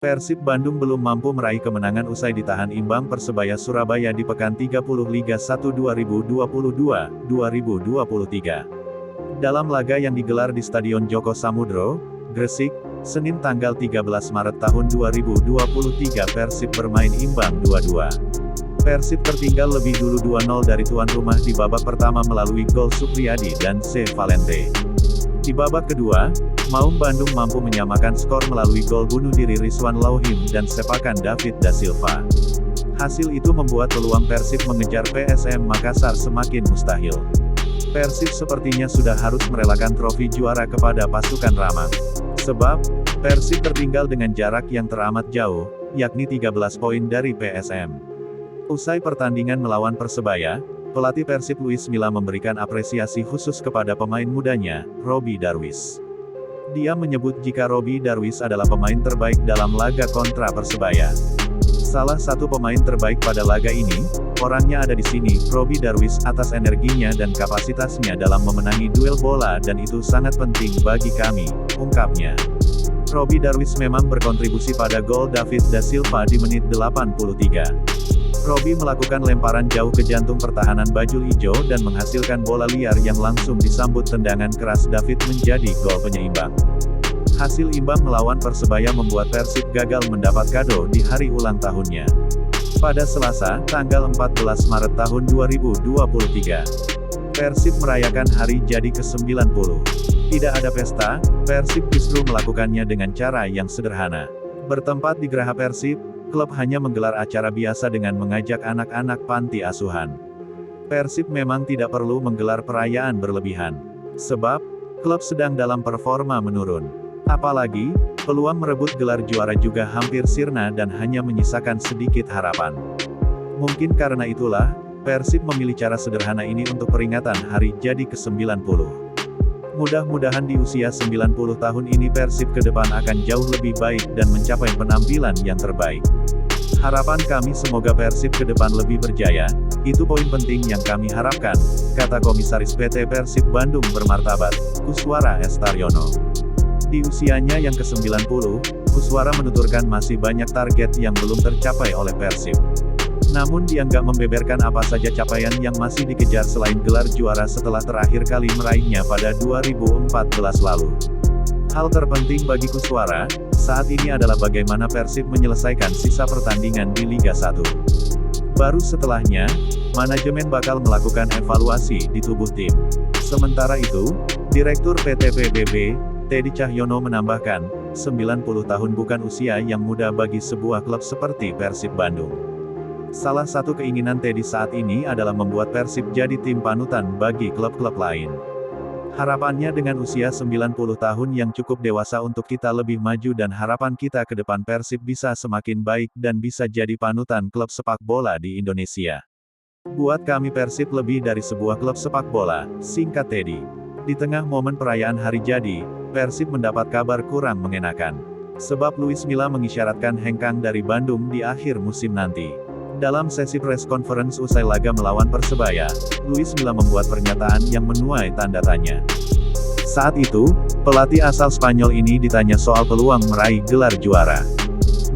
Persib Bandung belum mampu meraih kemenangan usai ditahan imbang Persebaya Surabaya di pekan 30 Liga 1 2022-2023. Dalam laga yang digelar di Stadion Joko Samudro, Gresik, Senin tanggal 13 Maret tahun 2023 Persib bermain imbang 2-2. Persib tertinggal lebih dulu 2-0 dari tuan rumah di babak pertama melalui gol Supriyadi dan C. Valente. Di babak kedua, Maung Bandung mampu menyamakan skor melalui gol bunuh diri Rizwan Lauhim dan sepakan David da Silva. Hasil itu membuat peluang Persib mengejar PSM Makassar semakin mustahil. Persib sepertinya sudah harus merelakan trofi juara kepada pasukan Rama. Sebab, Persib tertinggal dengan jarak yang teramat jauh, yakni 13 poin dari PSM. Usai pertandingan melawan Persebaya, pelatih Persib Luis Milla memberikan apresiasi khusus kepada pemain mudanya, Robby Darwish. Dia menyebut jika Robby Darwish adalah pemain terbaik dalam laga kontra Persebaya. Salah satu pemain terbaik pada laga ini, orangnya ada di sini, Robby Darwish, atas energinya dan kapasitasnya dalam memenangi duel bola dan itu sangat penting bagi kami, ungkapnya. Robby Darwish memang berkontribusi pada gol David da Silva di menit 83. Robby melakukan lemparan jauh ke jantung pertahanan Bajul Ijo dan menghasilkan bola liar yang langsung disambut tendangan keras David menjadi gol penyeimbang. Hasil imbang melawan Persebaya membuat Persib gagal mendapat kado di hari ulang tahunnya. Pada Selasa, tanggal 14 Maret tahun 2023, Persib merayakan hari jadi ke-90. Tidak ada pesta, Persib justru melakukannya dengan cara yang sederhana. Bertempat di Geraha Persib, klub hanya menggelar acara biasa dengan mengajak anak-anak panti asuhan. Persib memang tidak perlu menggelar perayaan berlebihan. Sebab, klub sedang dalam performa menurun. Apalagi, peluang merebut gelar juara juga hampir sirna dan hanya menyisakan sedikit harapan. Mungkin karena itulah, Persib memilih cara sederhana ini untuk peringatan hari jadi ke-90. Mudah-mudahan di usia 90 tahun ini Persib ke depan akan jauh lebih baik dan mencapai penampilan yang terbaik. Harapan kami semoga Persib ke depan lebih berjaya, itu poin penting yang kami harapkan, kata Komisaris PT Persib Bandung bermartabat, Kuswara Estaryono. Di usianya yang ke-90, Kuswara menuturkan masih banyak target yang belum tercapai oleh Persib. Namun dia nggak membeberkan apa saja capaian yang masih dikejar selain gelar juara setelah terakhir kali meraihnya pada 2014 lalu. Hal terpenting bagi Kuswara, saat ini adalah bagaimana Persib menyelesaikan sisa pertandingan di Liga 1. Baru setelahnya, manajemen bakal melakukan evaluasi di tubuh tim. Sementara itu, Direktur PT PBB, Teddy Cahyono menambahkan, 90 tahun bukan usia yang muda bagi sebuah klub seperti Persib Bandung. Salah satu keinginan Teddy saat ini adalah membuat Persib jadi tim panutan bagi klub-klub lain. Harapannya dengan usia 90 tahun yang cukup dewasa untuk kita lebih maju dan harapan kita ke depan Persib bisa semakin baik dan bisa jadi panutan klub sepak bola di Indonesia. Buat kami Persib lebih dari sebuah klub sepak bola, singkat Teddy. Di tengah momen perayaan hari jadi, Persib mendapat kabar kurang mengenakan. Sebab Luis Milla mengisyaratkan hengkang dari Bandung di akhir musim nanti. Dalam sesi press conference usai laga melawan Persebaya, Luis Milla membuat pernyataan yang menuai tanda tanya. Saat itu, pelatih asal Spanyol ini ditanya soal peluang meraih gelar juara.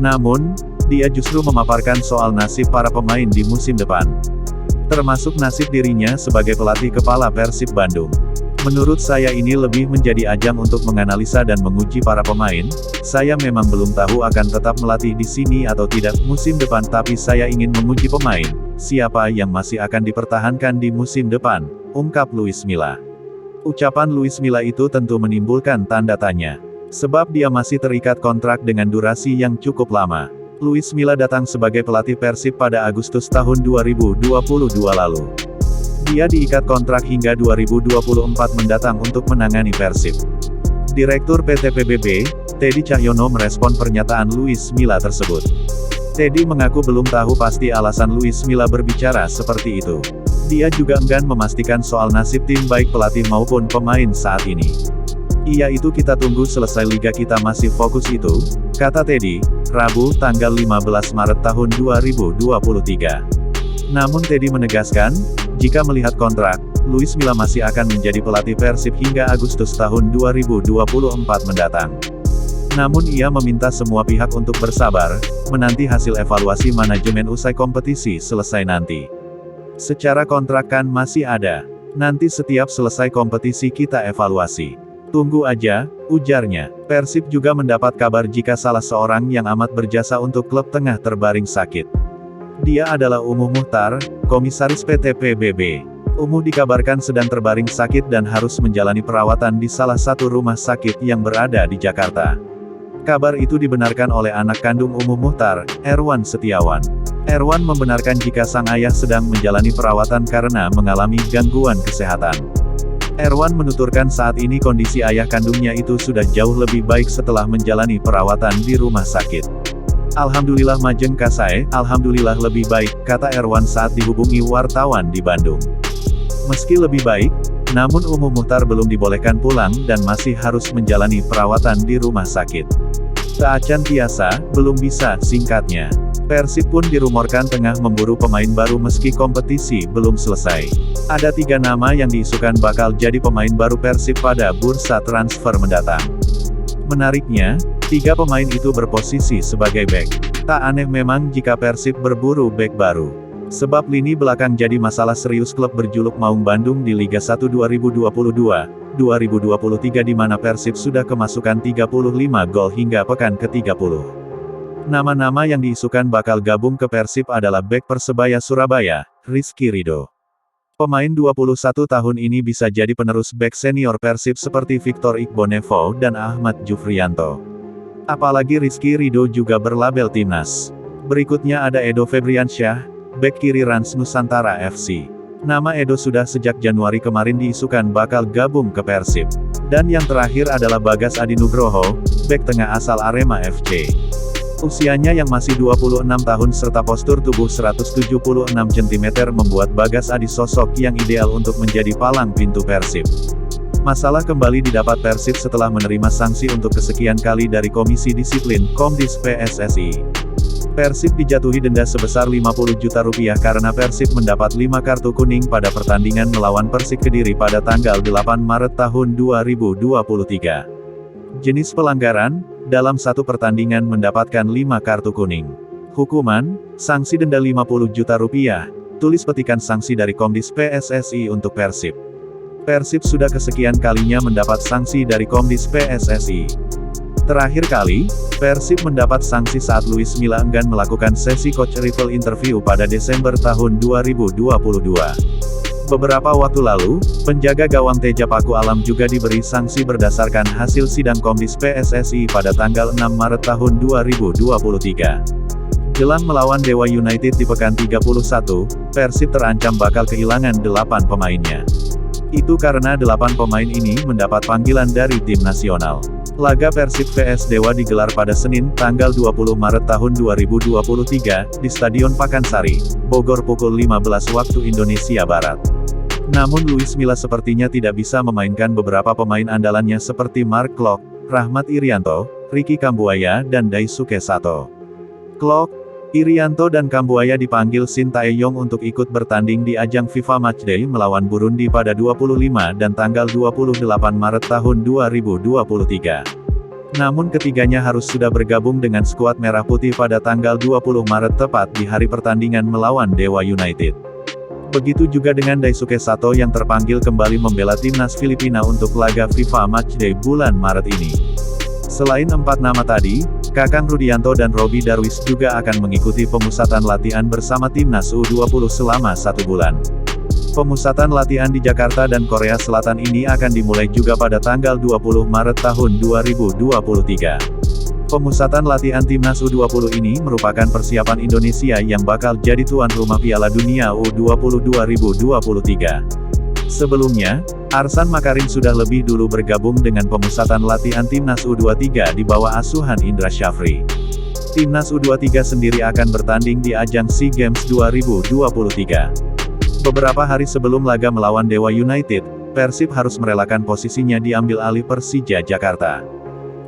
Namun, dia justru memaparkan soal nasib para pemain di musim depan. Termasuk nasib dirinya sebagai pelatih kepala Persib Bandung. Menurut saya ini lebih menjadi ajang untuk menganalisa dan menguji para pemain. Saya memang belum tahu akan tetap melatih di sini atau tidak musim depan tapi saya ingin menguji pemain, siapa yang masih akan dipertahankan di musim depan, ungkap Luis Milla. Ucapan Luis Milla itu tentu menimbulkan tanda tanya. Sebab dia masih terikat kontrak dengan durasi yang cukup lama. Luis Milla datang sebagai pelatih Persib pada Agustus tahun 2022 lalu. Dia diikat kontrak hingga 2024 mendatang untuk menangani Persib. Direktur PT PBB, Teddy Cahyono merespon pernyataan Luis Milla tersebut. Teddy mengaku belum tahu pasti alasan Luis Milla berbicara seperti itu. Dia juga enggan memastikan soal nasib tim baik pelatih maupun pemain saat ini. Iya itu kita tunggu selesai liga kita masih fokus itu, kata Teddy, Rabu tanggal 15 Maret tahun 2023. Namun Teddy menegaskan, jika melihat kontrak, Luis Milla masih akan menjadi pelatih Persib hingga Agustus tahun 2024 mendatang. Namun ia meminta semua pihak untuk bersabar, menanti hasil evaluasi manajemen usai kompetisi selesai nanti. Secara kontrak kan masih ada. Nanti setiap selesai kompetisi kita evaluasi. Tunggu aja, ujarnya. Persib juga mendapat kabar jika salah seorang yang amat berjasa untuk klub tengah terbaring sakit. Dia adalah Umuh Muhtar, komisaris PT PBB. Umuh dikabarkan sedang terbaring sakit dan harus menjalani perawatan di salah satu rumah sakit yang berada di Jakarta. Kabar itu dibenarkan oleh anak kandung Umuh Muhtar, Erwan Setiawan. Erwan membenarkan jika sang ayah sedang menjalani perawatan karena mengalami gangguan kesehatan. Erwan menuturkan saat ini kondisi ayah kandungnya itu sudah jauh lebih baik setelah menjalani perawatan di rumah sakit. Alhamdulillah majeng kasai, alhamdulillah lebih baik, kata Erwan saat dihubungi wartawan di Bandung. Meski lebih baik, namun Umuh Muhtar belum dibolehkan pulang dan masih harus menjalani perawatan di rumah sakit. Seacan biasa, belum bisa, singkatnya. Persib pun dirumorkan tengah memburu pemain baru meski kompetisi belum selesai. Ada 3 nama yang diisukan bakal jadi pemain baru Persib pada bursa transfer mendatang. Menariknya, 3 pemain itu berposisi sebagai bek. Tak aneh memang jika Persib berburu bek baru. Sebab lini belakang jadi masalah serius klub berjuluk Maung Bandung di Liga 1 2022-2023 di mana Persib sudah kemasukan 35 gol hingga pekan ke-30. Nama-nama yang diisukan bakal gabung ke Persib adalah bek Persebaya Surabaya, Rizky Ridho. Pemain 21 tahun ini bisa jadi penerus bek senior Persib seperti Victor Iqbonevo dan Ahmad Jufrianto. Apalagi Rizky Ridho juga berlabel timnas. Berikutnya ada Edo Febriansyah, bek kiri Rans Nusantara FC. Nama Edo sudah sejak Januari kemarin diisukan bakal gabung ke Persib. Dan yang terakhir adalah Bagas Adi Nugroho, bek tengah asal Arema FC. Usianya yang masih 26 tahun serta postur tubuh 176 cm membuat Bagas Adi sosok yang ideal untuk menjadi palang pintu Persib. Masalah kembali didapat Persib setelah menerima sanksi untuk kesekian kali dari Komisi Disiplin, Komdis PSSI. Persib dijatuhi denda sebesar 50 juta rupiah karena Persib mendapat 5 kartu kuning pada pertandingan melawan Persik Kediri pada tanggal 8 Maret tahun 2023. Jenis pelanggaran, dalam satu pertandingan mendapatkan 5 kartu kuning. Hukuman, sanksi denda 50 juta rupiah, tulis petikan sanksi dari Komdis PSSI untuk Persib. Persib sudah kesekian kalinya mendapat sanksi dari Komdis PSSI. Terakhir kali, Persib mendapat sanksi saat Luis Milla enggan melakukan sesi coach rifle interview pada Desember tahun 2022. Beberapa waktu lalu, penjaga gawang Teja Paku Alam juga diberi sanksi berdasarkan hasil sidang Komdis PSSI pada tanggal 6 Maret tahun 2023. Jelang melawan Dewa United di pekan 31, Persib terancam bakal kehilangan 8 pemainnya. Itu karena 8 pemain ini mendapat panggilan dari tim nasional. Laga Persib vs Dewa digelar pada Senin, tanggal 20 Maret tahun 2023, di Stadion Pakansari, Bogor pukul 15 waktu Indonesia Barat. Namun Luis Milla sepertinya tidak bisa memainkan beberapa pemain andalannya seperti Mark Klok, Rahmat Irianto, Ricky Kambuaya dan Daisuke Sato. Klok, Irianto dan Kambuaya dipanggil Shin Tae-yong untuk ikut bertanding di ajang FIFA Matchday melawan Burundi pada 25 dan tanggal 28 Maret tahun 2023. Namun ketiganya harus sudah bergabung dengan skuad Merah Putih pada tanggal 20 Maret tepat di hari pertandingan melawan Dewa United. Begitu juga dengan Daisuke Sato yang terpanggil kembali membela timnas Filipina untuk laga FIFA Matchday bulan Maret ini. Selain 4 nama tadi, Kakang Rudianto dan Robi Darwis juga akan mengikuti pemusatan latihan bersama timnas U20 selama 1 bulan. Pemusatan latihan di Jakarta dan Korea Selatan ini akan dimulai juga pada tanggal 20 Maret tahun 2023. Pemusatan latihan timnas U20 ini merupakan persiapan Indonesia yang bakal jadi tuan rumah Piala Dunia U20 2023. Sebelumnya, Arsan Makarim sudah lebih dulu bergabung dengan pemusatan latihan Timnas U23 di bawah asuhan Indra Syafri. Timnas U23 sendiri akan bertanding di ajang SEA Games 2023. Beberapa hari sebelum laga melawan Dewa United, Persib harus merelakan posisinya diambil alih Persija Jakarta.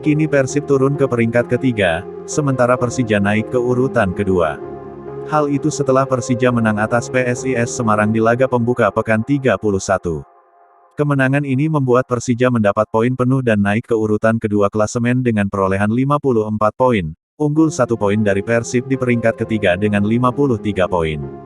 Kini Persib turun ke peringkat ketiga, sementara Persija naik ke urutan kedua. Hal itu setelah Persija menang atas PSIS Semarang di laga pembuka pekan 31. Kemenangan ini membuat Persija mendapat poin penuh dan naik ke urutan kedua klasemen dengan perolehan 54 poin, unggul 1 poin dari Persib di peringkat ketiga dengan 53 poin.